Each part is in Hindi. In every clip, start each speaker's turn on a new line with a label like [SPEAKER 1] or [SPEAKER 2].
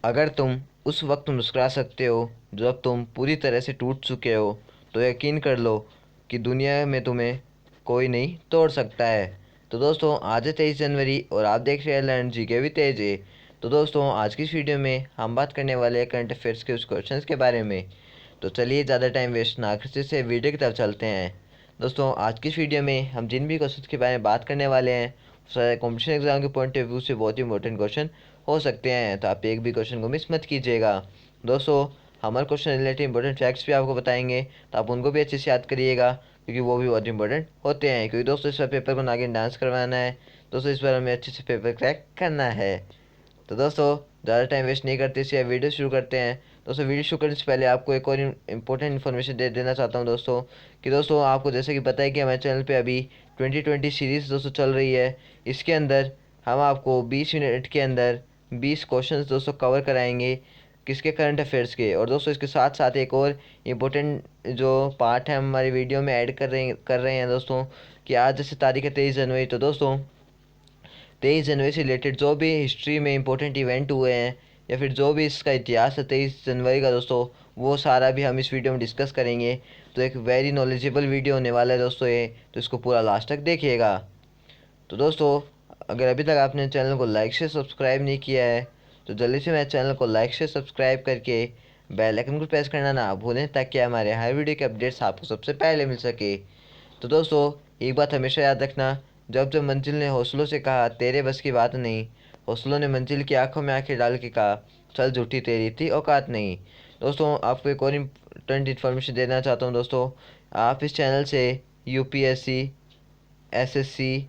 [SPEAKER 1] अगर तुम उस वक्त मुस्कुरा सकते हो जब तुम पूरी तरह से टूट चुके हो, तो यकीन कर लो कि दुनिया में तुम्हें कोई नहीं तोड़ सकता है। तो दोस्तों, आज है 23 जनवरी और आप देख रहे हैं लर्न जी के भी तेज है। तो दोस्तों, आज की इस वीडियो में हम बात करने वाले हैं करंट अफेयर्स के उस क्वेश्चंस के बारे में। तो चलिए, ज़्यादा टाइम वेस्ट ना करते से वीडियो की तरफ चलते हैं। दोस्तों, आज की इस वीडियो में हम जिन भी क्वेश्चंस के बारे में बात करने वाले हैं, सारे कॉम्पिटिशन एग्जाम के पॉइंट ऑफ व्यू से बहुत ही इंपॉर्टेंट क्वेश्चन हो सकते हैं, तो आप एक भी क्वेश्चन को मिस मत कीजिएगा। दोस्तों, हमारे क्वेश्चन रिलेटेड इंपॉर्टेंट फैक्ट्स भी आपको बताएंगे, तो आप उनको भी अच्छे से याद करिएगा, क्योंकि वो भी बहुत इंपॉर्टेंट होते हैं। क्योंकि दोस्तों, इस बार पेपर को नागिन डांस करवाना है। दोस्तों, इस बार हमें अच्छे से पेपर क्रैक करना है। तो दोस्तों, ज़्यादा टाइम वेस्ट नहीं करते इसलिए वीडियो शुरू करते हैं। दोस्तों, वीडियो शुरू करने से पहले आपको एक और इम्पोर्टेंट इन्फॉर्मेशन दे देना चाहता हूँ दोस्तों, कि दोस्तों आपको जैसे कि पता है कि हमारे चैनल पे अभी 2020 सीरीज़ दोस्तों चल रही है। इसके अंदर हम आपको 20 मिनट के अंदर 20 क्वेश्चंस दोस्तों कवर कराएंगे, किसके करंट अफेयर्स के। और दोस्तों, इसके साथ साथ एक और इम्पोर्टेंट जो पार्ट है हमारी वीडियो में ऐड कर रहे हैं दोस्तों, कि आज जैसे तारीख है 23 जनवरी। तो दोस्तों, 23 जनवरी से रिलेटेड जो भी हिस्ट्री में इंपॉर्टेंट इवेंट हुए हैं, या फिर जो भी इसका इतिहास है 23 जनवरी का दोस्तों, वो सारा भी हम इस वीडियो में डिस्कस करेंगे। तो एक वेरी नॉलेजेबल वीडियो होने वाला है दोस्तों ये, तो इसको पूरा लास्ट तक देखिएगा। तो दोस्तों, अगर अभी तक आपने चैनल को लाइक से सब्सक्राइब नहीं किया है, तो जल्दी से मेरे चैनल को लाइक से सब्सक्राइब करके बेल आइकन को प्रेस करना ना भूलें, ताकि हमारे हर वीडियो के अपडेट्स आपको सबसे पहले मिल सके। तो दोस्तों, एक बात हमेशा याद रखना, जब जब मंजिल ने हौसलों से कहा तेरे बस की बात नहीं, हौसलों ने मंजिल की आंखों में आंखें डाल के कहा चल झूठी तेरी थी औकात नहीं। दोस्तों, आपको एक और इम्पोर्टेंट इन्फॉर्मेशन देना चाहता हूँ दोस्तों। आप इस चैनल से UPSC, SSC,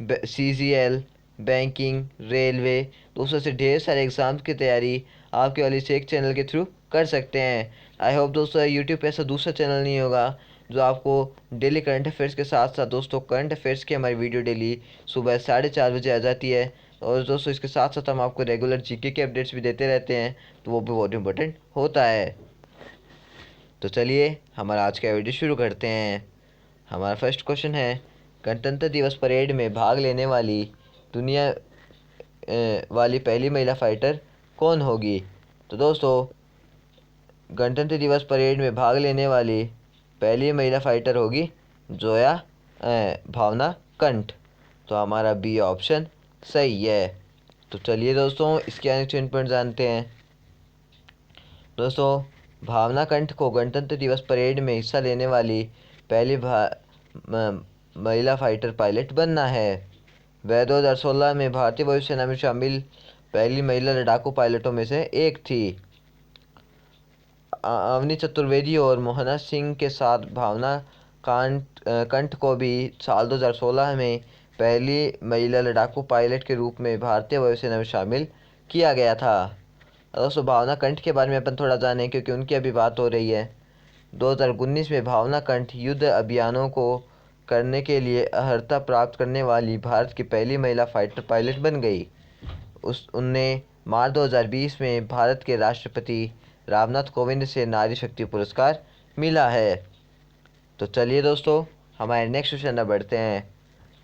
[SPEAKER 1] CGL, banking, railway, दोस्तों से ढेर सारे एग्ज़ाम्स की तैयारी आपके वाले से एक चैनल के थ्रू कर सकते हैं। आई होप दोस्तों, यूट्यूब पे ऐसा दूसरा चैनल नहीं होगा जो आपको डेली करंट अफेयर्स के साथ साथ दोस्तों करंट अफेयर्स की हमारी वीडियो डेली सुबह 4:30 बजे आ जाती है। और दोस्तों, इसके साथ साथ हम आपको रेगुलर जीके के अपडेट्स भी देते रहते हैं, तो वो भी बहुत इंपॉर्टेंट होता है। तो चलिए, हमारा आज का वीडियो शुरू करते हैं। हमारा फर्स्ट क्वेश्चन है, गणतंत्र दिवस परेड में भाग लेने वाली दुनिया वाली पहली महिला फाइटर कौन होगी। तो दोस्तों, गणतंत्र दिवस परेड में भाग लेने वाली पहली महिला फाइटर होगी जोया भावना कंठ। तो हमारा बी ऑप्शन सही है। तो चलिए दोस्तों, इसके आगे पॉइंट जानते हैं। दोस्तों, भावना कंठ को गणतंत्र दिवस परेड में हिस्सा लेने वाली पहली महिला फाइटर पायलट बनना है। वह 2016 में भारतीय वायुसेना में शामिल पहली महिला लड़ाकू पायलटों में से एक थी। अवनी चतुर्वेदी और मोहना सिंह के साथ भावना कंठ को भी साल 2016 में पहली महिला लड़ाकू पायलट के रूप में भारतीय वायुसेना में शामिल किया गया था। दोस्तों, भावना कंठ के बारे में अपन थोड़ा जानें, क्योंकि उनकी अभी बात हो रही है। 2019 में भावना कंठ युद्ध अभियानों को करने के लिए अर्हता प्राप्त करने वाली भारत की पहली महिला फाइटर पायलट बन गई। उनने मार्च 2020 में भारत के राष्ट्रपति रामनाथ कोविंद से नारी शक्ति पुरस्कार मिला है। तो चलिए दोस्तों, हमारे नेक्स्ट क्वेश्चन पर बढ़ते हैं।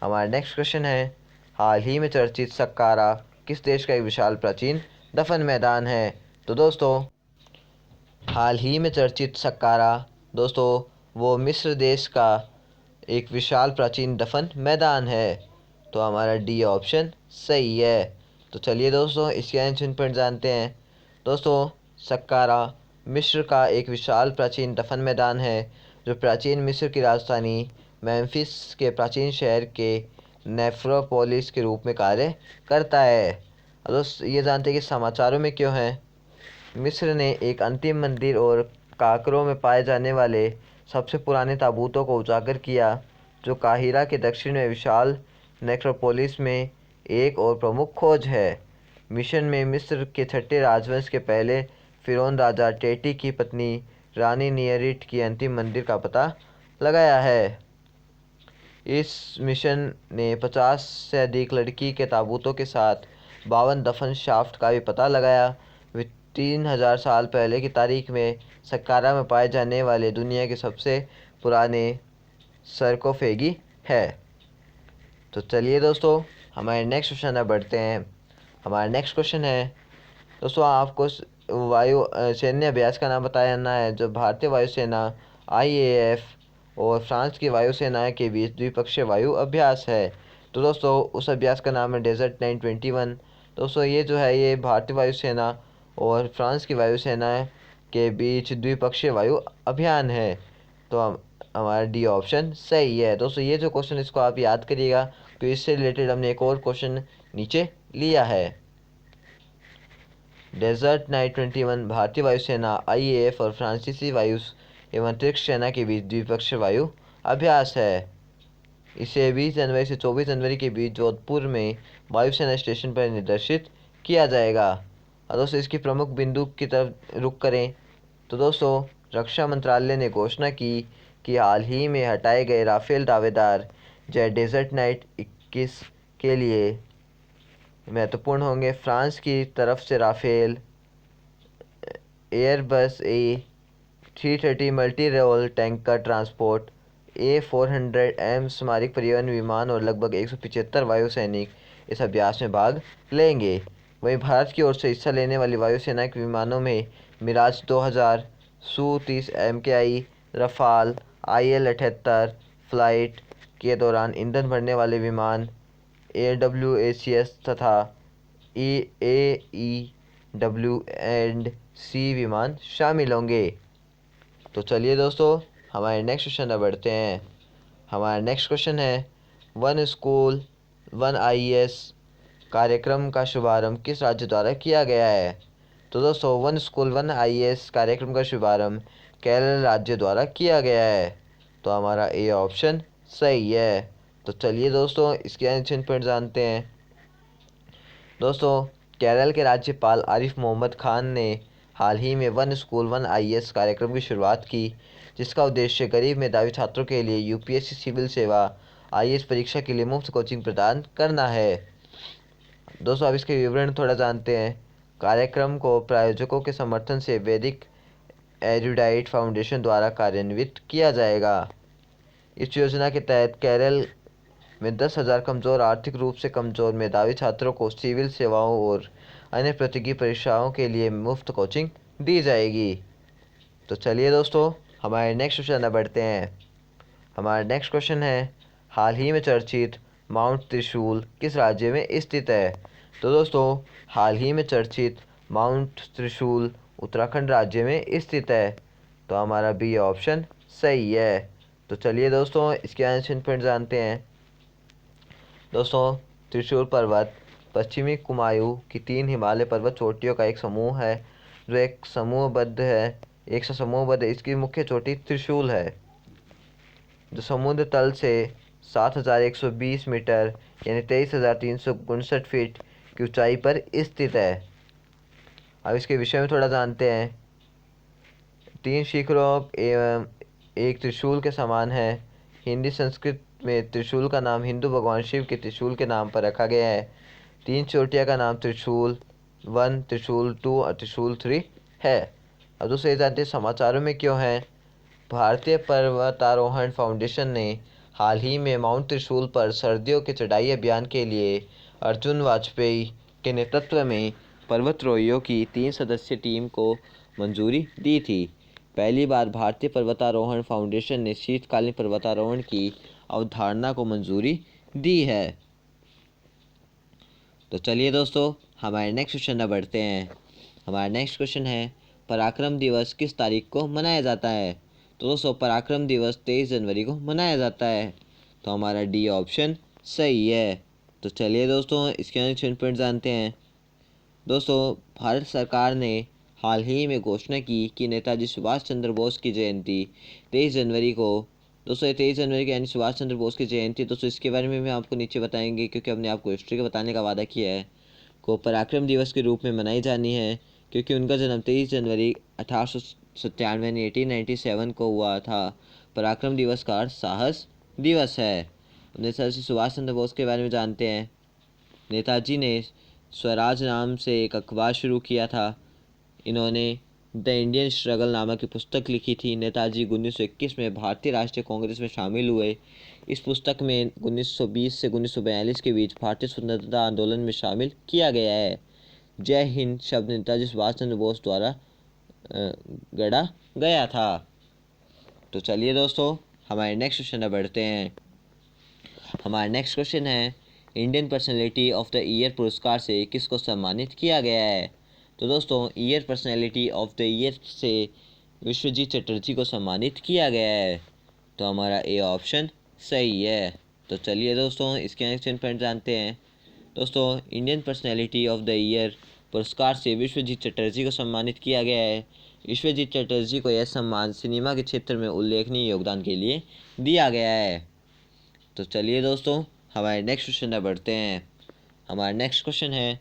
[SPEAKER 1] हमारा नेक्स्ट क्वेश्चन है, हाल ही में चर्चित सक्कारा किस देश का एक विशाल प्राचीन दफन मैदान है। तो दोस्तों, हाल ही में चर्चित सक्कारा दोस्तों वो मिस्र देश का एक विशाल प्राचीन दफन मैदान है। तो हमारा डी ऑप्शन सही है। तो चलिए दोस्तों, इसके आंसर पर जानते हैं। दोस्तों, सक्कारा मिस्र का एक विशाल प्राचीन दफन मैदान है, जो प्राचीन मिस्र की राजधानी मेम्फिस के प्राचीन शहर के नेफ्रोपोलिस के रूप में कार्य करता है। दोस्तों, ये जानते हैं कि समाचारों में क्यों है। मिस्र ने एक अंतिम मंदिर और काकरों में पाए जाने वाले सबसे पुराने ताबूतों को उजागर किया, जो काहिरा के दक्षिण में विशाल नेक्रोपोलिस में एक और प्रमुख खोज है। मिशन में मिस्र के छठे राजवंश के पहले फिरौन राजा टेटी की पत्नी रानी नियरिट की अंतिम मंदिर का पता लगाया है। इस मिशन ने 50 से अधिक लड़की के ताबूतों के साथ 52 दफन शाफ्ट का भी पता लगाया। वे 3000 साल पहले की तारीख में सक्कारा में पाए जाने वाले दुनिया के सबसे पुराने सरकोफेगी है। तो चलिए दोस्तों, हमारे नेक्स्ट क्वेश्चन पर बढ़ते हैं। हमारा नेक्स्ट क्वेश्चन है, दोस्तों आपको वायु सैन्य अभ्यास का नाम बताना है जो भारतीय वायुसेना IAF और फ्रांस की वायुसेना के बीच द्विपक्षीय वायु अभ्यास है। तो दोस्तों उस अभ्यास का नाम है डेजर्ट 921। दोस्तों ये जो है ये भारतीय वायुसेना और फ्रांस की वायुसेना के बीच द्विपक्षीय वायु अभियान है। तो हमारा डी ऑप्शन सही है। दोस्तों ये जो क्वेश्चन इसको आप याद करिएगा, तो इससे रिलेटेड हमने एक और क्वेश्चन नीचे लिया है। डेजर्ट 921 भारतीय वायुसेना IAF और फ्रांसीसी वायु एवं अंतरिक्ष सेना के बीच द्विपक्षीय वायु अभ्यास है। इसे 20 जनवरी से 24 जनवरी के बीच जोधपुर में वायुसेना स्टेशन पर निर्देशित किया जाएगा। और दोस्तों इसकी प्रमुख बिंदु की तरफ रुख करें तो दोस्तों रक्षा मंत्रालय ने घोषणा की कि हाल ही में हटाए गए राफेल दावेदार जेट डेजर्ट नाइट 21 के लिए महत्वपूर्ण होंगे। फ्रांस की तरफ से Rafale, Airbus A330 multi role tanker transport, A400M सामरिक परिवहन विमान और लगभग 175 वायु सैनिक इस अभ्यास में भाग लेंगे। वहीं भारत की ओर से हिस्सा लेने वाली वायुसेना के विमानों में Miraj 2000, Su-30 MKI, Rafale, IL-78 flight के दौरान ईंधन भरने वाले विमान, AWACS तथा AEW&C विमान शामिल होंगे। तो चलिए दोस्तों हमारे नेक्स्ट क्वेश्चन पर बढ़ते हैं। हमारा नेक्स्ट क्वेश्चन है वन स्कूल वन IAS कार्यक्रम का शुभारंभ किस राज्य द्वारा किया गया है। तो दोस्तों वन स्कूल वन IAS कार्यक्रम का शुभारंभ केरल राज्य द्वारा किया गया है। तो हमारा ए ऑप्शन सही है। तो चलिए दोस्तों इसके आंसर पर जानते हैं। दोस्तों केरल के राज्यपाल आरिफ मोहम्मद खान ने हाल ही में वन स्कूल वन IAS कार्यक्रम की शुरुआत की, जिसका उद्देश्य गरीब मेधावी छात्रों के लिए UPSC सिविल सेवा IAS परीक्षा के लिए मुफ्त कोचिंग प्रदान करना है। दोस्तों अब इसके विवरण थोड़ा जानते हैं। कार्यक्रम को प्रायोजकों के समर्थन से वैदिक एरुडाइट फाउंडेशन द्वारा कार्यान्वित किया जाएगा। इस योजना के तहत केरल में 10,000 कमज़ोर आर्थिक रूप से कमज़ोर मेधावी छात्रों को सिविल सेवाओं और अन्य प्रतियोगी परीक्षाओं के लिए मुफ्त कोचिंग दी जाएगी। तो चलिए दोस्तों हमारे नेक्स्ट क्वेश्चन बढ़ते हैं। हमारा नेक्स्ट क्वेश्चन है हाल ही में चर्चित माउंट त्रिशूल किस राज्य में स्थित है। तो दोस्तों हाल ही में चर्चित माउंट त्रिशूल उत्तराखंड राज्य में स्थित है। तो हमारा बी ऑप्शन सही है। तो चलिए दोस्तों इसके आंसर पर जानते हैं। दोस्तों त्रिशूल पर्वत पश्चिमी कुमायूं की 3 हिमालय पर्वत चोटियों का एक समूह है जो एक समूहबद्ध है। इसकी मुख्य चोटी त्रिशूल है जो समुद्र तल से 7,120 मीटर यानी 23,359 फीट की ऊंचाई पर स्थित है। अब इसके विषय में थोड़ा जानते हैं। 3 शिखरों एवं एक त्रिशूल के समान है। हिंदी संस्कृत में त्रिशूल का नाम हिंदू भगवान शिव के त्रिशूल के नाम पर रखा गया है। 3 चोटियों का नाम त्रिशूल 1, त्रिशूल 2 और त्रिशूल 3 है। अब दूसरे जानते हैं समाचारों में क्यों है। भारतीय पर्वतारोहण फाउंडेशन ने हाल ही में माउंट त्रिशूल पर सर्दियों के चढ़ाई अभियान के लिए अर्जुन वाजपेयी के नेतृत्व में पर्वतारोहियों की 3 सदस्यीय टीम को मंजूरी दी थी। पहली बार भारतीय पर्वतारोहण फाउंडेशन ने शीतकालीन पर्वतारोहण की अवधारणा को मंजूरी दी है। तो चलिए दोस्तों हमारे नेक्स्ट क्वेश्चन में बढ़ते हैं। हमारा नेक्स्ट क्वेश्चन है पराक्रम दिवस किस तारीख को मनाया जाता है। तो दोस्तों पराक्रम दिवस 23 जनवरी को मनाया जाता है। तो हमारा डी ऑप्शन सही है। तो चलिए दोस्तों इसके आंसर पर जानते हैं। दोस्तों भारत सरकार ने हाल ही में घोषणा की कि नेताजी सुभाष चंद्र बोस की जयंती 23 जनवरी को दोस्तों 23 जनवरी की यानी सुभाष चंद्र बोस की जयंती। दोस्तों इसके बारे में आपको नीचे बताएंगे क्योंकि हमने आपको हिस्ट्री का बताने का वादा किया है को पराक्रम दिवस के रूप में मनाई जानी है क्योंकि उनका जन्म 23 जनवरी 1897 यानी 1897 को हुआ था। पराक्रम दिवस का अर्थ साहस दिवस है। नेताजी सुभाष चंद्र बोस के बारे में जानते हैं। नेताजी ने स्वराज नाम से एक अखबार शुरू किया था। इन्होंने द इंडियन स्ट्रगल नामक की पुस्तक लिखी थी। नेताजी 1921 में भारतीय राष्ट्रीय कांग्रेस में शामिल हुए। इस पुस्तक में 1920 से 1942 के बीच भारतीय स्वतंत्रता आंदोलन में शामिल किया गया है। जय हिंद शब्द नेताजी सुभाष चंद्र बोस द्वारा गढ़ा गया था। तो चलिए दोस्तों, हमारे नेक्स्ट क्वेश्चन में बढ़ते हैं। हमारा नेक्स्ट क्वेश्चन है, Indian personality of the year पुरस्कार से किसको सम्मानित किया गया है। तो दोस्तों, year personality of the year से विश्वजीत चटर्जी को सम्मानित किया गया है। तो हमारा ए ऑप्शन सही है। तो चलिए दोस्तों, इसके नेक्स्ट पॉइंट जानते हैं। दोस्तों, Indian personality of the year पुरस्कार से विश्वजीत चटर्जी को सम्मानित किया गया है। विश्वजीत चटर्जी को यह सम्मान सिनेमा के क्षेत्र में उल्लेखनीय योगदान के लिए दिया गया है। तो चलिए दोस्तों, हमारे नेक्स्ट क्वेश्चन में बढ़ते हैं। हमारा नेक्स्ट क्वेश्चन है,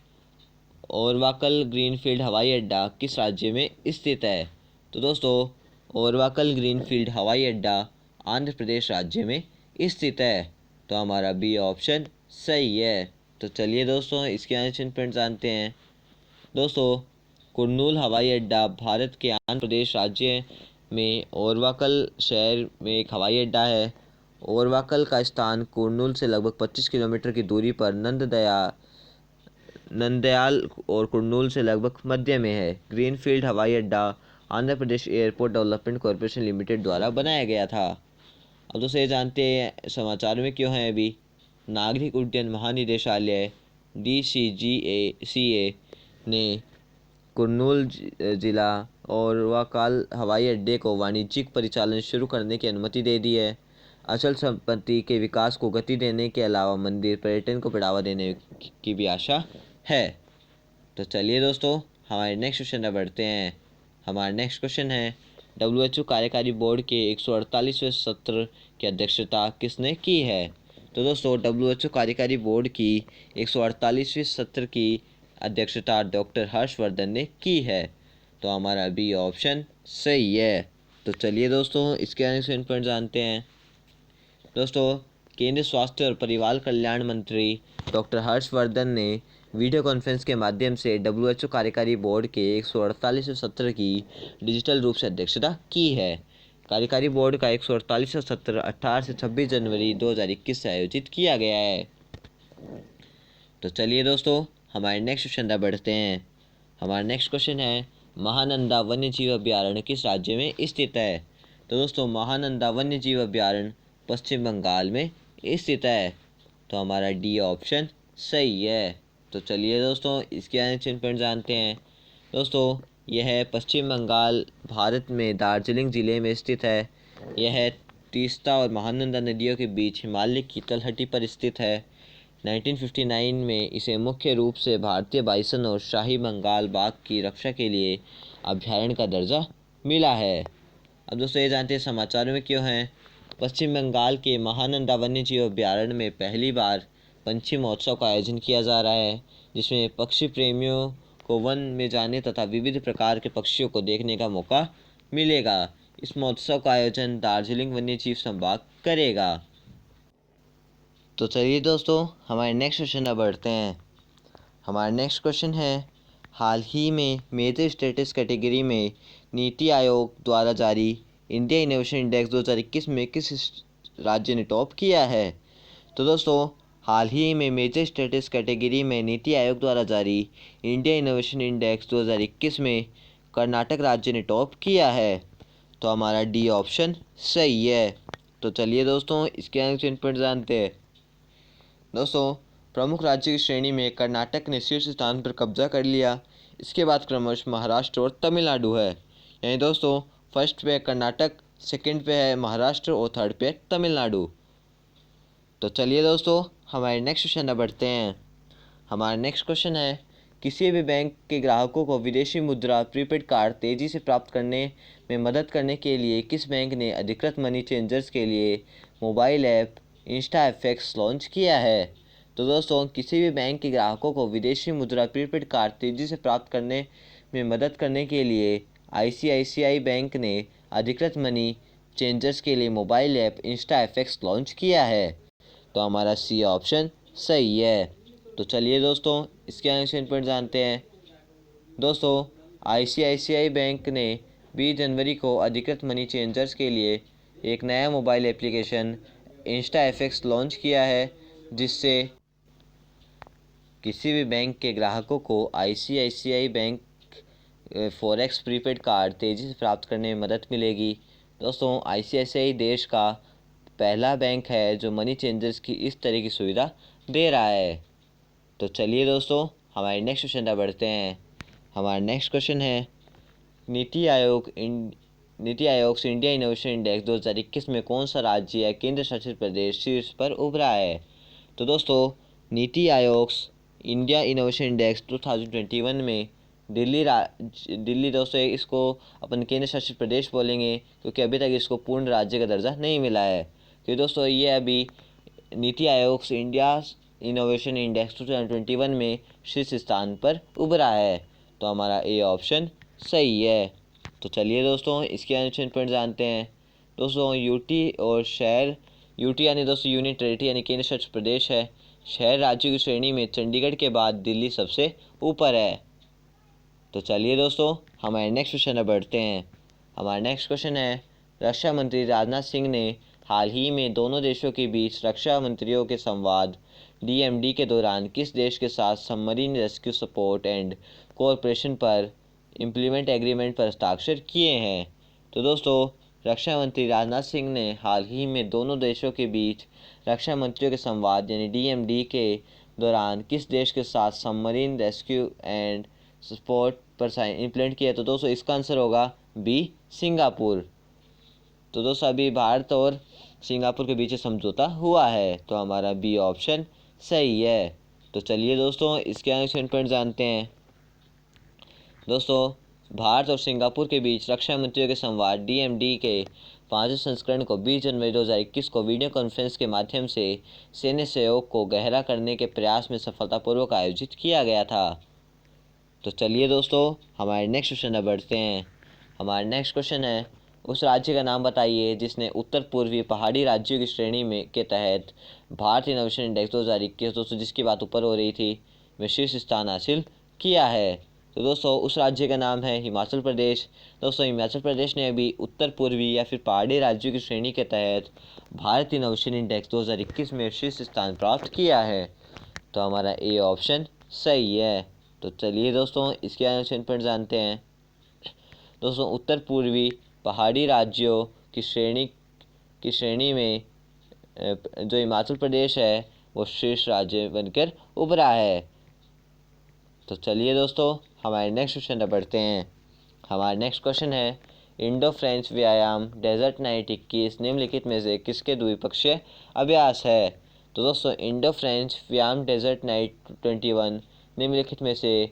[SPEAKER 1] ओरवाकल ग्रीनफील्ड हवाई अड्डा किस राज्य में स्थित है। तो दोस्तों, ओरवाकल ग्रीनफील्ड हवाई अड्डा आंध्र प्रदेश राज्य में स्थित है। तो हमारा बी ऑप्शन सही है। तो चलिए दोस्तों, इसके आंसर पॉइंट जानते हैं। दोस्तों, कुर्नूल हवाई अड्डा भारत के आंध्र प्रदेश राज्य में ओरवाकल शहर में एक हवाई अड्डा है। ओरवाकल का स्थान कुर्नूल से लगभग 25 किलोमीटर की दूरी पर नंदयाल और कुर्नूल से लगभग मध्य में है। ग्रीनफील्ड हवाई अड्डा Andhra Pradesh airport development corporation limited द्वारा बनाया गया था। अब दोस्तों, ये जानते हैं समाचार में क्यों है अभी। नागरिक उड्डयन महानिदेशालय DCGCA ने कुर्नूल जिला और ओरवाकल हवाई अड्डे को वाणिज्यिक परिचालन शुरू करने की अनुमति दे दी है। अचल संपत्ति के विकास को गति देने के अलावा मंदिर पर्यटन को बढ़ावा देने की भी आशा है। तो चलिए दोस्तों, हमारे नेक्स्ट क्वेश्चन में बढ़ते हैं। हमारा नेक्स्ट क्वेश्चन है, WHO कार्यकारी बोर्ड के 148वें सत्र की अध्यक्षता किसने की है। तो दोस्तों, WHO कार्यकारी बोर्ड की 148वें सत्र की अध्यक्षता डॉक्टर हर्षवर्धन ने की है। तो हमारा बी ऑप्शन सही है। तो चलिए दोस्तों, इसके आंसर पॉइंट जानते हैं। दोस्तों, केंद्रीय स्वास्थ्य और परिवार कल्याण मंत्री डॉक्टर हर्षवर्धन ने वीडियो कॉन्फ्रेंस के माध्यम से WHO कार्यकारी बोर्ड के 148वें सत्र की डिजिटल रूप से अध्यक्षता की है। कार्यकारी बोर्ड का 148वां सत्र 18 से 26 जनवरी 2021 से आयोजित किया गया है। तो चलिए दोस्तों, हमारे नेक्स्ट क्वेश्चन में बढ़ते हैं। हमारा नेक्स्ट क्वेश्चन है, महानंदा वन्यजीव अभयारण्य किस राज्य में स्थित है। तो दोस्तों, महानंदा वन्यजीव अभयारण्य पश्चिम बंगाल में स्थित है। तो हमारा डी ऑप्शन सही है। तो चलिए दोस्तों, इसके आंसर पॉइंट जानते हैं। दोस्तों, यह पश्चिम बंगाल भारत में दार्जिलिंग ज़िले में स्थित है। यह तीस्ता और महानंदा नदियों के बीच हिमालय की तलहटी पर स्थित है। 1959 में इसे मुख्य रूप से भारतीय बाइसन और शाही बंगाल बाघ की रक्षा के लिए अभयारण्य का दर्जा मिला है। अब दोस्तों, ये जानते हैं समाचार में क्यों हैं। पश्चिम बंगाल के महानंदा वन्यजीव अभयारण्य में पहली बार पंछी महोत्सव का आयोजन किया जा रहा है, जिसमें पक्षी प्रेमियों को वन में जाने तथा विविध प्रकार के पक्षियों को देखने का मौका मिलेगा। इस महोत्सव का आयोजन दार्जिलिंग वन्यजीव संभाग करेगा। तो चलिए दोस्तों, हमारे नेक्स्ट क्वेश्चन में बढ़ते हैं। हमारा नेक्स्ट क्वेश्चन है, हाल ही में मेजर स्टेटस कैटेगरी में नीति आयोग द्वारा जारी इंडिया इनोवेशन इंडेक्स 2021 में किस राज्य ने टॉप किया है। तो दोस्तों, हाल ही में मेजर स्टेटस कैटेगरी में नीति आयोग द्वारा जारी इंडिया इनोवेशन इंडेक्स 2021 में कर्नाटक राज्य ने टॉप किया है। तो हमारा डी ऑप्शन सही है। तो चलिए दोस्तों, इसके आंसर पर जानते हैं। दोस्तों, प्रमुख राज्य की श्रेणी में कर्नाटक ने शीर्ष स्थान पर कब्जा कर लिया। इसके बाद क्रमशः महाराष्ट्र और तमिलनाडु है। यानी दोस्तों, फर्स्ट पे कर्नाटक, सेकंड पे है महाराष्ट्र और थर्ड पे तमिलनाडु। तो चलिए दोस्तों, हमारे नेक्स्ट क्वेश्चन में बढ़ते हैं। हमारा नेक्स्ट क्वेश्चन है, किसी भी बैंक के ग्राहकों को विदेशी मुद्रा प्रीपेड कार्ड तेज़ी से प्राप्त करने में मदद करने के लिए किस बैंक ने अधिकृत मनी चेंजर्स के लिए मोबाइल ऐप InstaFX लॉन्च किया है। तो दोस्तों, किसी भी बैंक के ग्राहकों को विदेशी मुद्रा प्रीपेड कार्ड तेज़ी से प्राप्त करने में मदद करने के लिए ICICI बैंक ने अधिकृत मनी चेंजर्स के लिए मोबाइल ऐप InstaFX लॉन्च किया है। तो हमारा सी ऑप्शन सही है। तो चलिए दोस्तों, इसके आंसर पर जानते हैं। दोस्तों, ICICI बैंक ने 20 जनवरी को अधिकृत मनी चेंजर्स के लिए एक नया मोबाइल एप्लीकेशन InstaFX लॉन्च किया है, जिससे किसी भी बैंक के ग्राहकों को ICICI bank forex prepaid card तेज़ी से प्राप्त करने में मदद मिलेगी। दोस्तों, आईसीआईसीआई देश का पहला बैंक है जो मनी चेंजर्स की इस तरह की सुविधा दे रहा है। तो चलिए दोस्तों, हमारे नेक्स्ट क्वेश्चन पर बढ़ते हैं। हमारा नेक्स्ट क्वेश्चन है, नीति आयोग से इंडिया इनोवेशन इंडेक्स 2021 में कौन सा राज्य या केंद्र शासित प्रदेश शीर्ष पर उभरा है? तो दोस्तों, NITI Aayog India innovation index 2021 में दिल्ली दोस्तों इसको अपन केंद्र शासित प्रदेश बोलेंगे क्योंकि अभी तक इसको पूर्ण राज्य का दर्जा नहीं मिला है। क्योंकि दोस्तों ये अभी नीति आयोग से इंडिया इनोवेशन इंडेक्स 2021 में शीर्ष स्थान पर उभरा है। तो हमारा ए ऑप्शन सही है। तो चलिए दोस्तों, इसके आंसर पॉइंट जानते हैं। दोस्तों, यूटी यानी दोस्तों यूनियन टेरिटरी यानी केंद्र शासित प्रदेश है। शहर राज्यों की श्रेणी में चंडीगढ़ के बाद दिल्ली सबसे ऊपर है। तो चलिए दोस्तों, हमारे नेक्स्ट क्वेश्चन पर बढ़ते हैं। हमारा नेक्स्ट क्वेश्चन है, रक्षा मंत्री राजनाथ सिंह ने हाल ही में दोनों देशों के बीच रक्षा मंत्रियों के संवाद डीएमडी के दौरान किस देश के साथ submarine rescue support and cooperation पर इम्प्लीमेंट एग्रीमेंट पर हस्ताक्षर किए हैं? तो दोस्तों, रक्षा मंत्री राजनाथ सिंह ने हाल ही में दोनों देशों के बीच रक्षा मंत्रियों के संवाद यानी डीएमडी के दौरान किस देश के साथ सबमरीन रेस्क्यू एंड सपोर्ट पर इम्प्लीमेंट किया? तो दोस्तों इसका आंसर होगा बी, सिंगापुर। तो दोस्तों अभी भारत और सिंगापुर के बीच समझौता हुआ है। तो हमारा बी ऑप्शन सही है। तो चलिए दोस्तों, इसके आंसर पॉइंट जानते हैं। दोस्तों, भारत और सिंगापुर के बीच रक्षा मंत्रियों के संवाद डीएमडी के 5वें संस्करण को 20 जनवरी 2021 को वीडियो कॉन्फ्रेंस के माध्यम से सैन्य सहयोग को गहरा करने के प्रयास में सफलतापूर्वक आयोजित किया गया था। तो चलिए दोस्तों, हमारे नेक्स्ट क्वेश्चन पर बढ़ते हैं। हमारा नेक्स्ट क्वेश्चन है, उस राज्य का नाम बताइए जिसने उत्तर पूर्वी पहाड़ी राज्यों की श्रेणी में के तहत भारत इनोवेशन इंडेक्स 2021 दोस्तों जिसकी बात ऊपर हो रही थी में शीर्ष स्थान हासिल किया है। तो दोस्तों उस राज्य का नाम है हिमाचल प्रदेश। दोस्तों हिमाचल प्रदेश ने अभी उत्तर पूर्वी या फिर पहाड़ी राज्यों की श्रेणी के तहत भारत इनोवेशन इंडेक्स 2021 में शीर्ष स्थान प्राप्त किया है। तो हमारा ए ऑप्शन सही है। तो चलिए दोस्तों, इसके आंसर पर जानते हैं। दोस्तों, उत्तर पूर्वी पहाड़ी राज्यों की श्रेणी में जो हिमाचल प्रदेश है वो शीर्ष राज्य बनकर उभरा है। तो चलिए दोस्तों, हमारे नेक्स्ट क्वेश्चन पर बढ़ते हैं। हमारा नेक्स्ट क्वेश्चन है, इंडो फ्रेंच व्यायाम डेजर्ट नाइट 21 निम्नलिखित में से किसके द्विपक्षीय अभ्यास है? तो दोस्तों इंडो फ्रेंच व्यायाम डेजर्ट नाइट 21 निम्नलिखित में से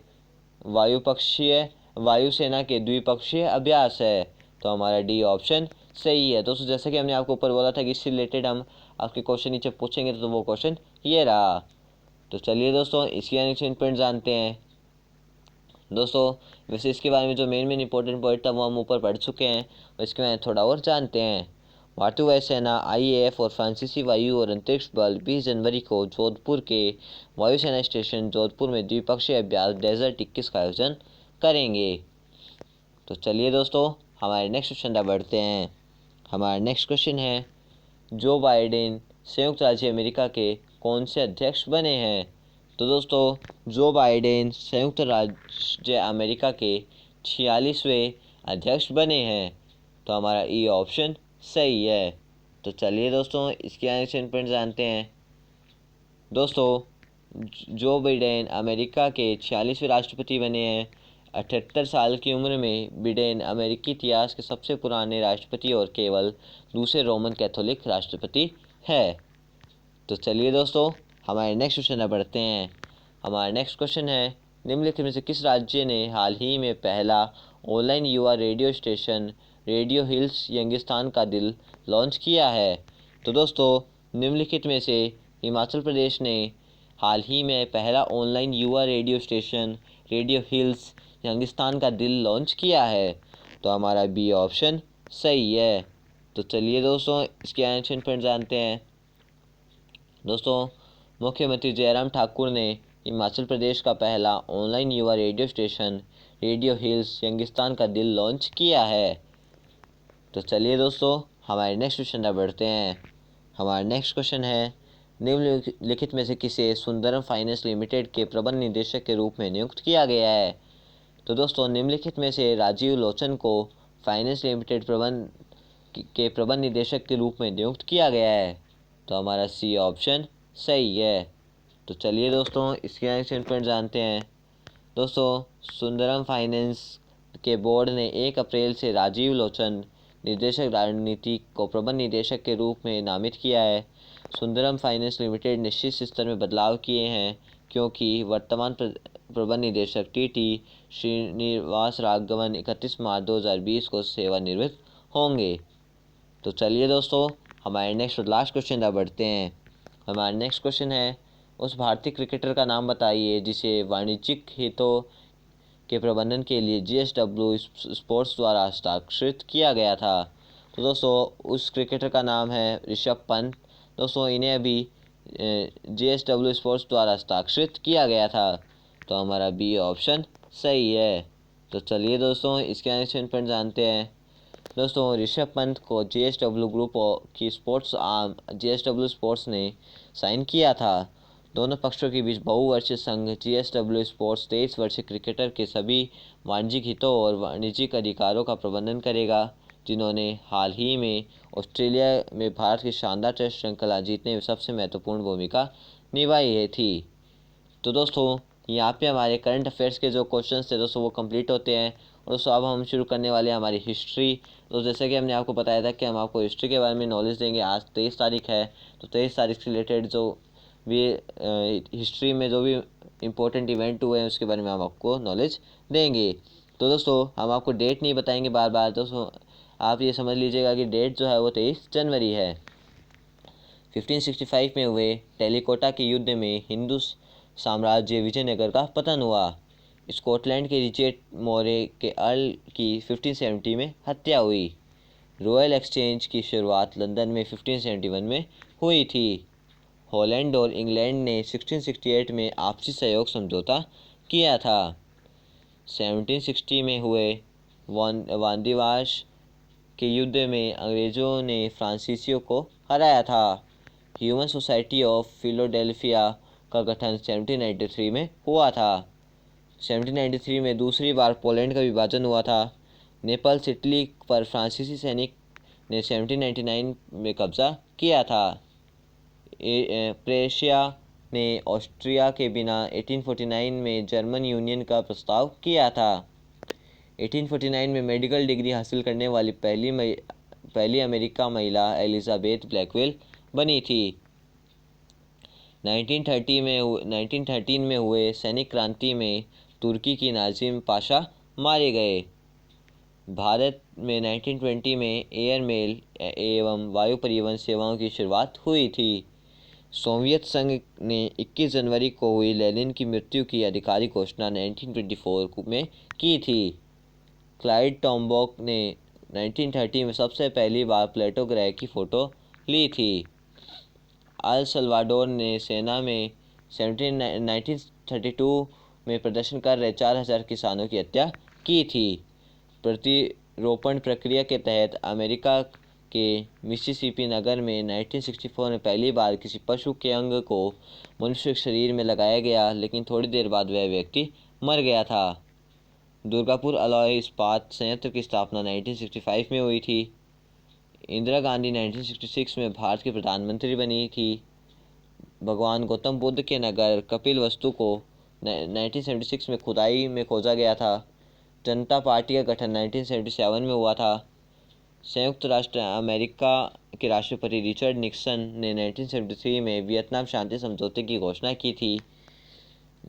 [SPEAKER 1] वायुसेना के द्विपक्षीय अभ्यास है। तो हमारा डी ऑप्शन सही है। दोस्तों जैसा कि हमने आपको ऊपर बोला था कि इससे रिलेटेड हम आपके क्वेश्चन नीचे पूछेंगे तो वो क्वेश्चन ये रहा। तो चलिए दोस्तों, इसकी आंसर पॉइंट जानते हैं। दोस्तों वैसे इसके बारे में जो मेन इंपॉर्टेंट पॉइंट था वो हम ऊपर पढ़ चुके हैं और इसके बारे में थोड़ा और जानते हैं। भारतीय वायुसेना आईएएफ और फ्रांसीसी वायु और अंतरिक्ष बल 20 जनवरी को जोधपुर के वायुसेना स्टेशन जोधपुर में द्विपक्षीय अभ्यास डेजर्ट 21 का आयोजन करेंगे। तो चलिए दोस्तों, हमारे नेक्स्ट क्वेश्चन पर बढ़ते हैं। हमारा नेक्स्ट क्वेश्चन है, जो बाइडेन संयुक्त राज्य अमेरिका के कौन से अध्यक्ष बने हैं? तो दोस्तों जो बाइडेन संयुक्त राज्य अमेरिका के 46वें अध्यक्ष बने हैं। तो हमारा ई ऑप्शन सही है। तो चलिए दोस्तों, इसके आंसर पॉइंट जानते हैं। दोस्तों जो बाइडेन अमेरिका के 46वें राष्ट्रपति बने हैं। 78 साल की उम्र में बिडेन अमेरिकी इतिहास के सबसे पुराने राष्ट्रपति और केवल दूसरे रोमन कैथोलिक राष्ट्रपति है। तो चलिए दोस्तों, हमारे नेक्स्ट क्वेश्चन पर बढ़ते हैं। हमारा नेक्स्ट क्वेश्चन है, निम्नलिखित में से किस राज्य ने हाल ही में पहला ऑनलाइन युवा radio station radio hills Youngistan का दिल लॉन्च किया है? तो दोस्तों निम्नलिखित में से हिमाचल प्रदेश ने हाल ही में पहला ऑनलाइन युवा radio station radio hills Youngistan का दिल लॉन्च किया है। तो हमारा बी ऑप्शन सही है। तो चलिए दोस्तों, इसके आंसर पर जानते हैं। दोस्तों मुख्यमंत्री जयराम ठाकुर ने हिमाचल प्रदेश का पहला ऑनलाइन युवा radio station radio hills Youngistan का दिल लॉन्च किया है। तो चलिए दोस्तों, हमारे नेक्स्ट क्वेश्चन पर बढ़ते हैं। हमारा नेक्स्ट क्वेश्चन है, निम्नलिखित में से किसे सुंदरम फाइनेंस लिमिटेड के प्रबंध निदेशक के रूप में नियुक्त किया गया है? तो दोस्तों निम्नलिखित में से राजीव लोचन को फाइनेंस लिमिटेड के प्रबंध निदेशक के रूप में नियुक्त किया गया है। तो हमारा सी ऑप्शन सही है। तो चलिए दोस्तों इसके एक्शन पॉइंट जानते हैं। दोस्तों सुंदरम फाइनेंस के बोर्ड ने 1 अप्रैल से राजीव लोचन निर्देशक रणनीति को प्रबंध निदेशक के रूप में नामित किया है। सुंदरम फाइनेंस लिमिटेड निश्चित स्तर में बदलाव किए हैं क्योंकि वर्तमान प्रबंध निदेशक टीटी श्रीनिवास राघवन 31 मार्च 2020 को सेवानिवृत्त होंगे। तो चलिए दोस्तों हमारे नेक्स्ट और लास्ट क्वेश्चन तक बढ़ते हैं। हमारा नेक्स्ट क्वेश्चन है, उस भारतीय क्रिकेटर का नाम बताइए जिसे वाणिज्यिक हितों के प्रबंधन के लिए जीएसडब्ल्यू स्पोर्ट्स द्वारा हस्ताक्षरित किया गया था। तो दोस्तों उस क्रिकेटर का नाम है ऋषभ पंत। दोस्तों इन्हें अभी जीएसडब्ल्यू स्पोर्ट्स द्वारा हस्ताक्षरित किया गया था। तो हमारा बी ऑप्शन सही है। तो चलिए दोस्तों इसके आंसर पर जानते हैं। दोस्तों ऋषभ पंत को जीएसडब्ल्यू ग्रुप की स्पोर्ट्स आर्म जीएसडब्ल्यू स्पोर्ट्स ने साइन किया था। दोनों पक्षों के बीच बहुवर्षीय संघ जीएसडब्ल्यू स्पोर्ट्स 23 वर्षीय क्रिकेटर के सभी वाणिज्यिक हितों और वाणिज्यिक अधिकारों का प्रबंधन करेगा जिन्होंने हाल ही में ऑस्ट्रेलिया में भारत की शानदार टेस्ट श्रृंखला जीतने में सबसे महत्वपूर्ण भूमिका निभाई थी। तो दोस्तों यहाँ पे हमारे करंट अफेयर्स के जो क्वेश्चंस थे दोस्तों वो कंप्लीट होते हैं। और दोस्तों अब हम शुरू करने वाले हैं हमारी हिस्ट्री। तो जैसे कि हमने आपको बताया था कि हम आपको हिस्ट्री के बारे में नॉलेज देंगे। आज 23 तारीख है, तो 23 तारीख से रिलेटेड जो भी हिस्ट्री में जो भी इम्पोर्टेंट इवेंट हुए हैं उसके बारे में हम आपको नॉलेज देंगे। तो दोस्तों हम आपको डेट नहीं बताएंगे बार बार। दोस्तों आप ये समझ लीजिएगा कि डेट जो है वो 23 जनवरी है। 1565 में हुए टेलीकोटा के युद्ध में हिंदू साम्राज्य विजयनगर का पतन हुआ। स्कॉटलैंड के रिचर्ड मोरे के अर्ल की 1570 में हत्या हुई। रॉयल एक्सचेंज की शुरुआत लंदन में 1571 में हुई थी। हॉलैंड और इंग्लैंड ने 1668 में आपसी सहयोग समझौता किया था। 1760 में हुए वांदीवाश के युद्ध में अंग्रेज़ों ने फ्रांसीसियों को हराया था। ह्यूमन सोसाइटी ऑफ फिलाडेल्फिया का गठन 1793 में हुआ था। 1793 में दूसरी बार पोलैंड का विभाजन हुआ था। नेपल्स इटली पर फ्रांसीसी सैनिक ने 1799 में कब्जा किया था। प्रेशिया ने ऑस्ट्रिया के बिना 1849 में जर्मन यूनियन का प्रस्ताव किया था। 1849 में मेडिकल डिग्री हासिल करने वाली पहली अमेरिका महिला एलिजाबेथ ब्लैकवेल बनी थी। 1913 में हुए सैनिक क्रांति में तुर्की की नाजिम पाशा मारे गए। भारत में 1920 में एयर मेल एवं वायु परिवहन सेवाओं की शुरुआत हुई थी। सोवियत संघ ने 21 जनवरी को हुई लेनिन की मृत्यु की आधिकारिक घोषणा 1924 में की थी। क्लाइड टॉम्बॉक ने 1930 में सबसे पहली बार प्लेटो ग्रह की फ़ोटो ली थी। अल सल्वाडोर ने सेना में 1932 में प्रदर्शन कर रहे 4000 किसानों की हत्या की थी। प्रतिरोपण प्रक्रिया के तहत अमेरिका के मिसिसिपी नगर में 1964 में पहली बार किसी पशु के अंग को मनुष्य के शरीर में लगाया गया, लेकिन थोड़ी देर बाद वह व्यक्ति मर गया था। दुर्गापुर अलॉय इस्पात संयंत्र की स्थापना 1965 में हुई थी। इंदिरा गांधी 1966 में भारत की प्रधानमंत्री बनी थी। भगवान गौतम बुद्ध के नगर कपिलवस्तु को 1976 में खुदाई में खोजा गया था। जनता पार्टी का गठन 1977 में हुआ था। संयुक्त राष्ट्र अमेरिका के राष्ट्रपति रिचर्ड निक्सन ने 1973 में वियतनाम शांति समझौते की घोषणा की थी।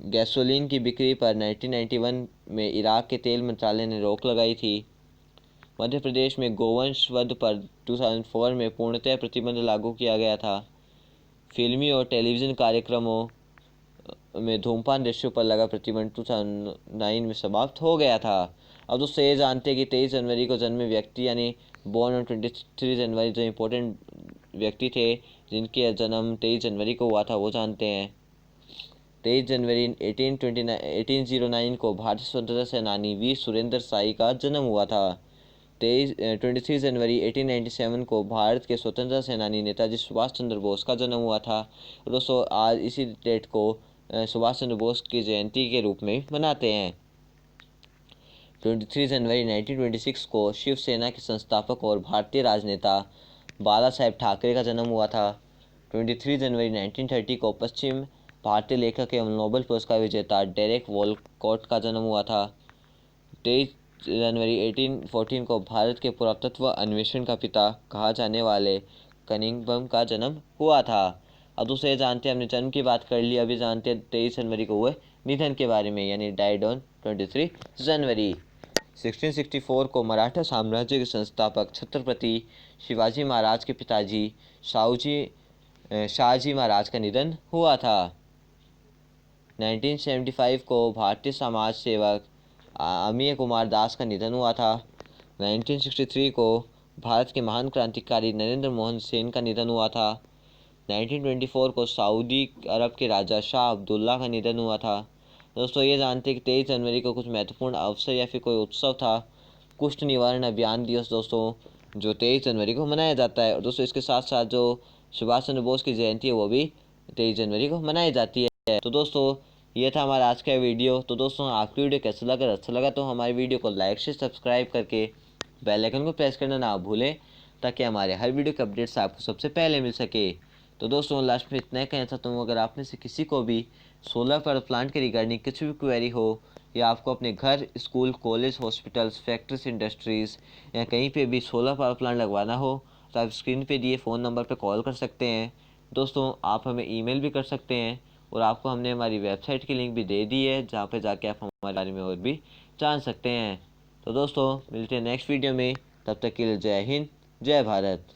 [SPEAKER 1] गैसोलीन की बिक्री पर 1991 में इराक के तेल मंत्रालय ने रोक लगाई थी। मध्य प्रदेश में गोवंश वध पर 2004 में पूर्णतः प्रतिबंध लागू किया गया था। फिल्मी और टेलीविज़न कार्यक्रमों में धूमपान दृश्यों पर लगा प्रतिबंध 2009 में समाप्त हो गया था। अब दोस्तों ये जानते हैं कि 23 जनवरी को जन्मे व्यक्ति यानी बोर्न ऑन 23 जनवरी जो इम्पोर्टेंट व्यक्ति थे जिनके जन्म 23 जनवरी को हुआ था वो जानते हैं। 23 जनवरी 1809 को भारतीय स्वतंत्रता सेनानी वीर सुरेंद्र साई का जन्म हुआ था। 23 जनवरी 1897 को भारत के स्वतंत्रता सेनानी नेताजी सुभाष चंद्र बोस का जन्म हुआ था। दोस्तों आज इसी डेट को सुभाष चंद्र बोस की जयंती के रूप में मनाते हैं। 23 जनवरी 1926 को शिवसेना के संस्थापक और भारतीय राजनेता बाला साहेब ठाकरे का जन्म हुआ था। 23 जनवरी 1930 को पश्चिम भारतीय लेखक एवं नोबेल पुरस्कार विजेता डेरेक वॉलकॉट का जन्म हुआ था। 23 जनवरी 1814 को भारत के पुरातत्व अन्वेषण का पिता कहा जाने वाले कनिंघम का जन्म हुआ था। अब दूसरे जानते हैं, हमने जन्म की बात कर ली, अभी जानते हैं 23 जनवरी को हुए निधन के बारे में, यानी डाइड ऑन 23 जनवरी। 1664 को मराठा साम्राज्य के संस्थापक छत्रपति शिवाजी महाराज के पिताजी शाहजी महाराज का निधन हुआ था। 1975 को भारतीय समाज सेवक अमीय कुमार दास का निधन हुआ था। 1963 को भारत के महान क्रांतिकारी नरेंद्र मोहन सेन का निधन हुआ था। 1924 को सऊदी अरब के राजा शाह अब्दुल्ला का निधन हुआ था। दोस्तों ये जानते हैं कि 23 जनवरी को कुछ महत्वपूर्ण अवसर या फिर कोई उत्सव था। कुष्ठ निवारण अभियान दिवस दोस्तों जो 23 जनवरी को मनाया जाता है। और दोस्तों इसके साथ साथ जो सुभाष चंद्र बोस की जयंती है वो भी 23 जनवरी को मनाई जाती है। तो दोस्तों ये था हमारा आज का वीडियो। तो दोस्तों आपकी वीडियो कैसा लगा, अगर अच्छा लगा तो हमारी वीडियो को लाइक से सब्सक्राइब करके बेल आइकन को प्रेस करना ना भूलें, ताकि हमारे हर वीडियो के अपडेट्स आपको सबसे पहले मिल सके। तो दोस्तों लास्ट में इतना कहना चाहता हूँ, अगर आप में से किसी को भी सोलर पावर प्लांट के रिगार्डिंग कुछ भी क्वेरी हो, या आपको अपने घर, school, college, hospitals, factories, industries या कहीं पे भी सोलर पावर प्लांट लगवाना हो तो आप स्क्रीन पे दिए फ़ोन नंबर पे कॉल कर सकते हैं। दोस्तों आप हमें ईमेल भी कर सकते हैं, और आपको हमने हमारी वेबसाइट की लिंक भी दे दी है, जहाँ पे जाके आप हमारे बारे में और भी जान सकते हैं। तो दोस्तों मिलते हैं नेक्स्ट वीडियो में, तब तक के लिए जय हिंद, जय भारत।